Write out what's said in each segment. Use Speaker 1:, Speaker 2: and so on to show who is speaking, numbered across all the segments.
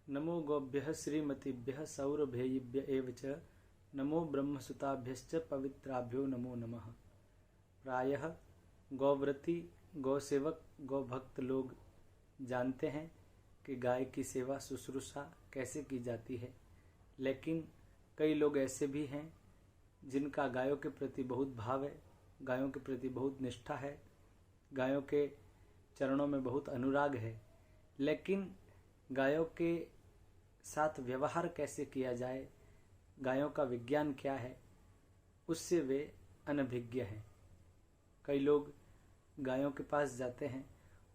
Speaker 1: नमो गोभ्यः श्रीमतीभ्यः सौरभेयिभ्य एव च नमो ब्रह्मसुताभ्यश्च पवित्राभ्यो नमो नमः। प्रायः गौव्रती, गौसेवक, गौभक्त लोग जानते हैं कि गाय की सेवा शुश्रूषा कैसे की जाती है, लेकिन कई लोग ऐसे भी हैं जिनका गायों के प्रति बहुत भाव है, गायों के प्रति बहुत निष्ठा है, गायों के चरणों में बहुत अनुराग है, लेकिन गायों के साथ व्यवहार कैसे किया जाए, गायों का विज्ञान क्या है, उससे वे अनभिज्ञ हैं। कई लोग गायों के पास जाते हैं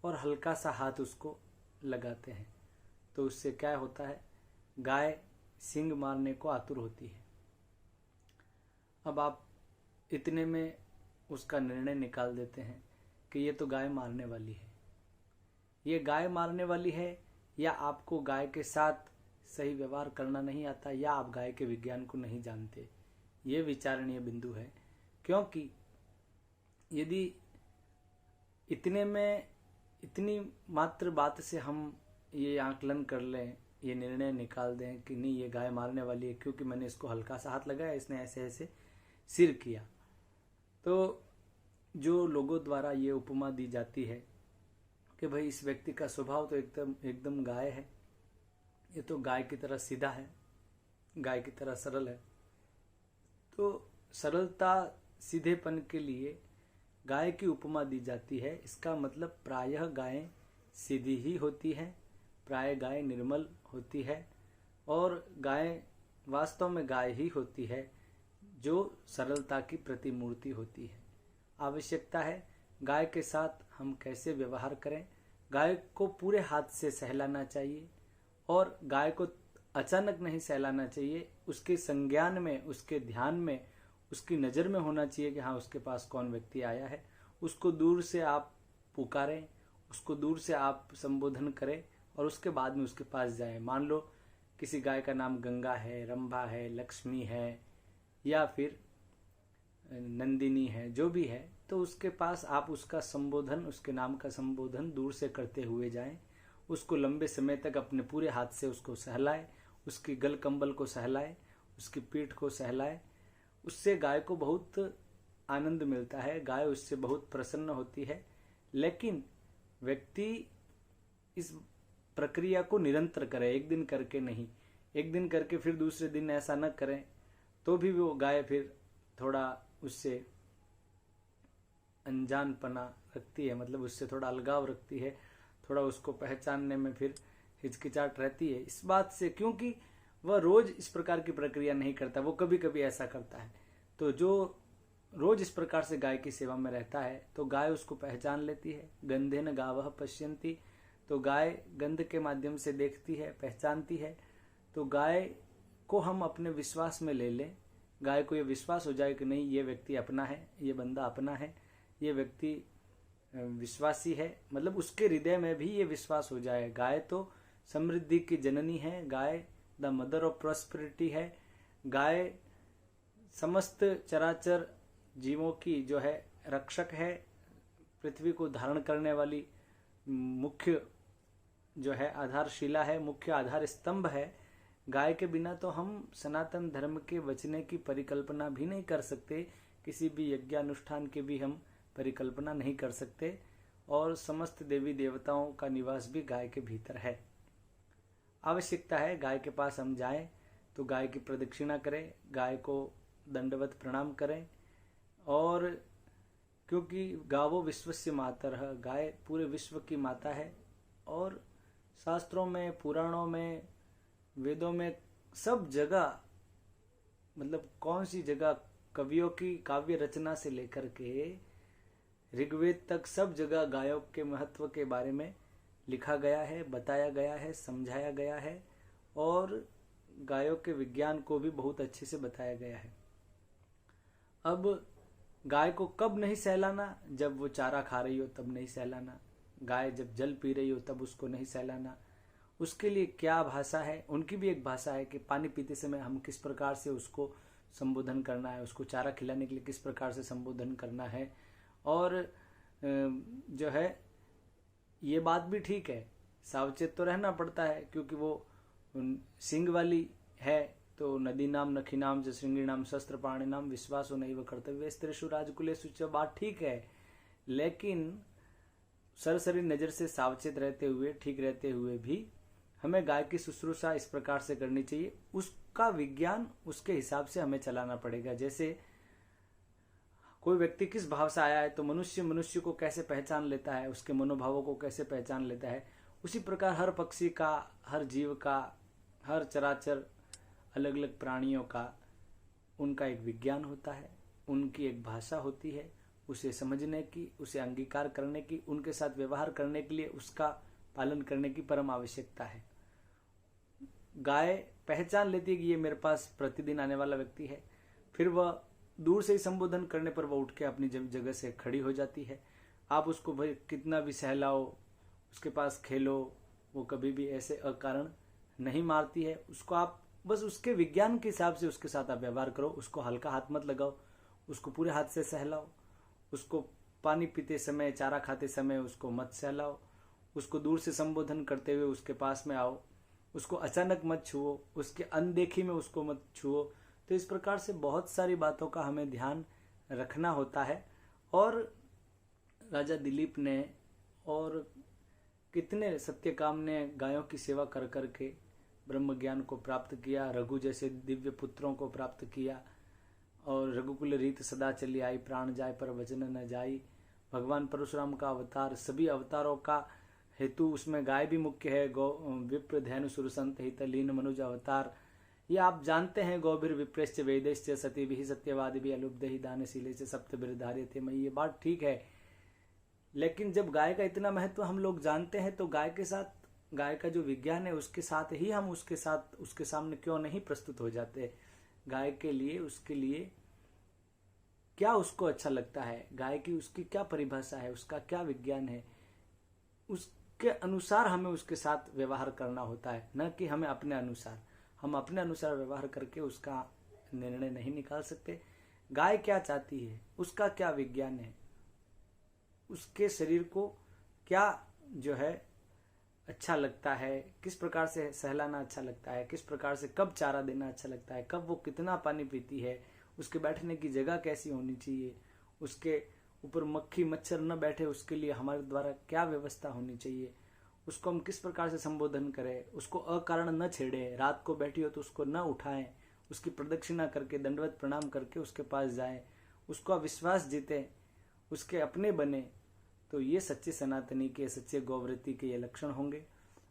Speaker 1: और हल्का सा हाथ उसको लगाते हैं, तो उससे क्या होता है, गाय सींग मारने को आतुर होती है। अब आप इतने में उसका निर्णय निकाल देते हैं कि ये तो गाय मारने वाली है। ये गाय मारने वाली है, या आपको गाय के साथ सही व्यवहार करना नहीं आता, या आप गाय के विज्ञान को नहीं जानते। ये विचारणीय बिंदु है, क्योंकि यदि इतने में इतनी मात्र बात से हम ये आकलन कर लें, ये निर्णय निकाल दें कि नहीं ये गाय मारने वाली है क्योंकि मैंने इसको हल्का सा हाथ लगाया, इसने ऐसे ऐसे सिर किया, तो जो लोगों द्वारा ये उपमा दी जाती है कि भाई इस व्यक्ति का स्वभाव तो एकदम गाय है, ये तो गाय की तरह सीधा है, गाय की तरह सरल है, तो सरलता सीधेपन के लिए गाय की उपमा दी जाती है। इसका मतलब प्रायः गायें सीधी ही होती हैं, प्राय गाय निर्मल होती है, और गाय वास्तव में गाय ही होती है जो सरलता की प्रतिमूर्ति होती है। आवश्यकता है गाय के साथ हम कैसे व्यवहार करें। गाय को पूरे हाथ से सहलाना चाहिए, और गाय को अचानक नहीं सहलाना चाहिए। उसके संज्ञान में, उसके ध्यान में, उसकी नज़र में होना चाहिए कि हाँ उसके पास कौन व्यक्ति आया है। उसको दूर से आप पुकारें, उसको दूर से आप संबोधन करें, और उसके बाद में उसके पास जाएं। मान लो किसी गाय का नाम गंगा है, रंभा है, लक्ष्मी है, या फिर नंदिनी है, जो भी है, तो उसके पास आप उसका संबोधन, उसके नाम का संबोधन दूर से करते हुए जाएं। उसको लंबे समय तक अपने पूरे हाथ से उसको सहलाए, उसकी गल कंबल को सहलाए, उसकी पीठ को सहलाए। उससे गाय को बहुत आनंद मिलता है, गाय उससे बहुत प्रसन्न होती है। लेकिन व्यक्ति इस प्रक्रिया को निरंतर करे, एक दिन करके नहीं। एक दिन करके फिर दूसरे दिन ऐसा न करें तो भी वो गाय फिर थोड़ा उससे अनजानपना रखती है, मतलब उससे थोड़ा अलगाव रखती है, थोड़ा उसको पहचानने में फिर हिचकिचाहट रहती है इस बात से, क्योंकि वह रोज इस प्रकार की प्रक्रिया नहीं करता, वो कभी कभी ऐसा करता है। तो जो रोज इस प्रकार से गाय की सेवा में रहता है तो गाय उसको पहचान लेती है। गंधेन गावः पश्यन्ति, तो गाय गंध के माध्यम से देखती है, पहचानती है। तो गाय को हम अपने विश्वास में ले लें, गाय को ये विश्वास हो जाए कि नहीं ये व्यक्ति अपना है, ये बंदा अपना है, ये व्यक्ति विश्वासी है, मतलब उसके हृदय में भी ये विश्वास हो जाए। गाय तो समृद्धि की जननी है, guy the mother of prosperity है, गाय समस्त चराचर जीवों की जो है रक्षक है, पृथ्वी को धारण करने वाली मुख्य जो है आधारशिला है, मुख्य आधार स्तंभ है। गाय के बिना तो हम सनातन धर्म के बचने की परिकल्पना भी नहीं कर सकते, किसी भी यज्ञानुष्ठान की भी हम परिकल्पना नहीं कर सकते, और समस्त देवी देवताओं का निवास भी गाय के भीतर है। आवश्यकता है गाय के पास हम जाएं तो गाय की प्रदक्षिणा करें, गाय को दंडवत प्रणाम करें, और क्योंकि गावो विश्वस्य मातरः, गाय पूरे विश्व की माता है। और शास्त्रों में, पुराणों में, वेदों में, सब जगह, मतलब कौन सी जगह, कवियों की काव्य रचना से लेकर के ऋग्वेद तक सब जगह गायों के महत्व के बारे में लिखा गया है, बताया गया है, समझाया गया है, और गायों के विज्ञान को भी बहुत अच्छे से बताया गया है। अब गाय को कब नहीं सहलाना, जब वो चारा खा रही हो तब नहीं सहलाना, गाय जब जल पी रही हो तब उसको नहीं सहलाना। उसके लिए क्या भाषा है, उनकी भी एक भाषा है कि पानी पीते समय हम किस प्रकार से उसको संबोधन करना है, उसको चारा खिलाने के लिए किस प्रकार से संबोधन करना है। और जो है ये बात भी ठीक है, सावचेत तो रहना पड़ता है, क्योंकि वो सिंग वाली है तो नदी नाम नखी नाम च श्रृंगी नाम शस्त्र पाणी नाम विश्वासो नैव कर्तव्य स्त्रीषु राजकुलेषु च, बात ठीक है, लेकिन सरसरी नजर से सावचेत रहते हुए, ठीक रहते हुए भी हमें गाय की शुश्रूषा इस प्रकार से करनी चाहिए, उसका विज्ञान उसके हिसाब से हमें चलाना पड़ेगा। जैसे कोई व्यक्ति किस भाव से आया है तो मनुष्य को कैसे पहचान लेता है, उसके मनोभावों को कैसे पहचान लेता है, उसी प्रकार हर पक्षी का, हर जीव का, हर चराचर अलग अलग प्राणियों का उनका एक विज्ञान होता है, उनकी एक भाषा होती है, उसे समझने की, उसे अंगीकार करने की, उनके साथ व्यवहार करने के लिए उसका पालन करने की परम आवश्यकता है। गाय पहचान लेती है कि ये मेरे पास प्रतिदिन आने वाला व्यक्ति है, फिर वह दूर से ही संबोधन करने पर वह उठ के अपनी जगह से खड़ी हो जाती है। आप उसको भाई कितना भी सहलाओ, उसके पास खेलो, वो कभी भी ऐसे अकारण नहीं मारती है। उसको आप बस उसके विज्ञान के हिसाब से उसके साथ आप व्यवहार करो, उसको हल्का हाथ मत लगाओ, उसको पूरे हाथ से सहलाओ, उसको पानी पीते समय, चारा खाते समय उसको मत सहलाओ, उसको दूर से संबोधन करते हुए उसके पास में आओ, उसको अचानक मत छुओ, उसके अनदेखी में उसको मत छुओ। तो इस प्रकार से बहुत सारी बातों का हमें ध्यान रखना होता है। और राजा दिलीप ने और कितने सत्यकाम ने गायों की सेवा कर करके ब्रह्म ज्ञान को प्राप्त किया, रघु जैसे दिव्य पुत्रों को प्राप्त किया। और रघुकुल रीत सदा चली आई, प्राण जाय पर वचन न जाई। भगवान परशुराम का अवतार, सभी अवतारों का हेतु उसमें गाय भी मुख्य है। गौ विप्र धैनु सुरसंत हित लीन मनुज अवतार, ये आप जानते हैं। गौभिर विप्रेश्च वेदेश्च सती भी सत्यवादी भी अलुब्ध ही दानशीले से सप्त बिरधार्य थे मई, ये बात ठीक है। लेकिन जब गाय का इतना महत्व हम लोग जानते हैं तो गाय के साथ, गाय का जो विज्ञान है उसके साथ ही हम उसके सामने क्यों नहीं प्रस्तुत हो जाते। गाय के लिए, उसके लिए क्या उसको अच्छा लगता है, गाय की उसकी क्या परिभाषा है, उसका क्या विज्ञान है, उसके अनुसार हमें उसके साथ व्यवहार करना होता है, न कि हमें अपने अनुसार। हम अपने अनुसार व्यवहार करके उसका निर्णय नहीं निकाल सकते। गाय क्या चाहती है, उसका क्या विज्ञान है, उसके शरीर को क्या जो है अच्छा लगता है, किस प्रकार से सहलाना अच्छा लगता है, किस प्रकार से कब चारा देना अच्छा लगता है, कब वो कितना पानी पीती है, उसके बैठने की जगह कैसी होनी चाहिए, उसके ऊपर मक्खी मच्छर न बैठे उसके लिए हमारे द्वारा क्या व्यवस्था होनी चाहिए, उसको हम किस प्रकार से संबोधन करें, उसको अकारण न छेड़े, रात को बैठी हो तो उसको न उठाएं, उसकी प्रदक्षिणा करके दंडवत प्रणाम करके उसके पास जाएं, उसको विश्वास जीते, उसके अपने बने। तो ये सच्चे सनातनी के, सच्चे गौव्रती के ये लक्षण होंगे।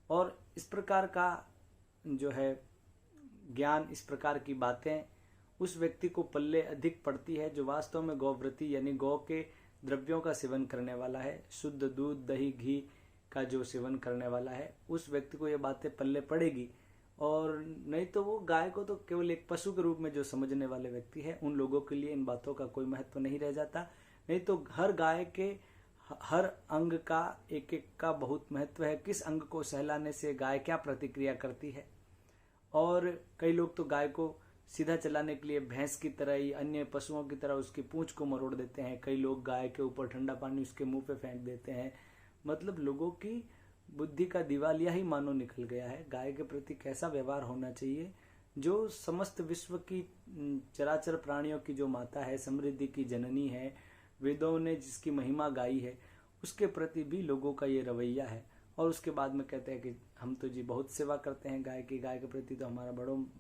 Speaker 1: और इस प्रकार का जो है ज्ञान, इस प्रकार की बातें उस व्यक्ति को पल्ले अधिक पड़ती है जो वास्तव में गौव्रती यानी गौ के द्रव्यों का सेवन करने वाला है, शुद्ध दूध दही घी का जो सेवन करने वाला है, उस व्यक्ति को ये बातें पल्ले पड़ेगी। और नहीं तो वो गाय को तो केवल एक पशु के रूप में जो समझने वाले व्यक्ति है, उन लोगों के लिए इन बातों का कोई महत्व नहीं रह जाता। नहीं तो हर गाय के हर अंग का एक एक का बहुत महत्व है, किस अंग को सहलाने से गाय क्या प्रतिक्रिया करती है। और कई लोग तो गाय को सीधा चलाने के लिए भैंस की तरह ही, अन्य पशुओं की तरह उसकी पूंछ को मरोड़ देते हैं। कई लोग गाय के ऊपर ठंडा पानी उसके मुंह पे फेंक देते हैं। मतलब लोगों की बुद्धि का दिवालिया ही मानो निकल गया है। गाय के प्रति कैसा व्यवहार होना चाहिए, जो समस्त विश्व की चराचर प्राणियों की जो माता है, समृद्धि की जननी है, वेदों ने जिसकी महिमा गाई है, उसके प्रति भी लोगों का ये रवैया है। और उसके बाद में कहते हैं कि हम तो जी बहुत सेवा करते हैं गाय की, गाय के प्रति तो हमारा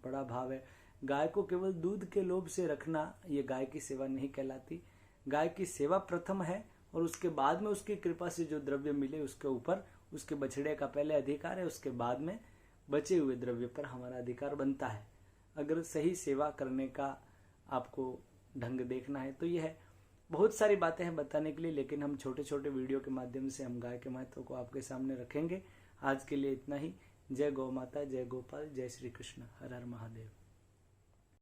Speaker 1: बड़ा भाव है। गाय को केवल दूध के लोभ से रखना ये गाय की सेवा नहीं कहलाती। गाय की सेवा प्रथम है और उसके बाद में उसकी कृपा से जो द्रव्य मिले उसके ऊपर उसके बछड़े का पहले अधिकार है, उसके बाद में बचे हुए द्रव्य पर हमारा अधिकार बनता है। अगर सही सेवा करने का आपको ढंग देखना है तो यह है। बहुत सारी बातें हैं बताने के लिए, लेकिन हम छोटे छोटे वीडियो के माध्यम से हम गाय के महत्व को आपके सामने रखेंगे। आज के लिए इतना ही। जय गौ माता, जय गोपाल, जय श्री कृष्ण, हर हर महादेव।